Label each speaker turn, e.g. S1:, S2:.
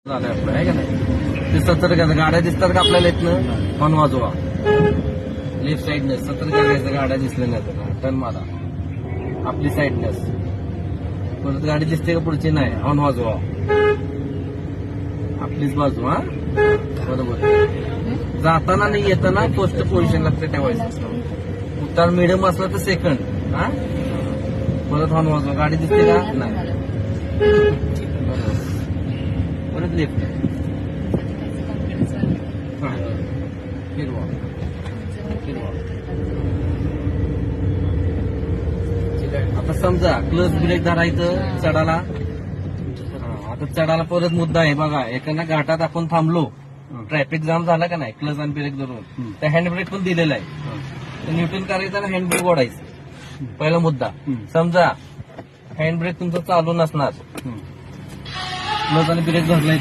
S1: झालंय आपलं आहे का नाही. ते सतर्क गाड्या दिसतात का आपल्याला इथनं हॉर्न वाजवा. लेफ्ट साईडने सतर्क करायचं, गाड्या दिसल्या नाही टर्न मारा. आपली साईडनेस परत गाडी दिसते का पुढची नाही हॉर्न वाजवा. आपलीच बाजू. हा बरोबर. जाताना नाही येताना फर्स्ट पोझिशन लागते ठेवायचं. उतार मिडियम असला तर सेकंड. हा परत हॉर्न वाजवा. गाडी दिसते का नाही. परत लेफ्ट. फिरवा फिरवा. आता समजा क्लच ब्रेक धरायचं चढाला. आता चढाला परत मुद्दा आहे बघा. एखाद्या घाटात आपण थांबलो, ट्रॅफिक जाम झाला का नाही, क्लच आणि ब्रेक धरून त्या हँड ब्रेक पण दिलेला आहे. न्यूट्रल करायचं आणि हँड ब्रेक ओढायचं. पहिला मुद्दा. समजा हँड ब्रेक तुमचा चालू नसणार, क्लच आणि ब्रेक धरलाय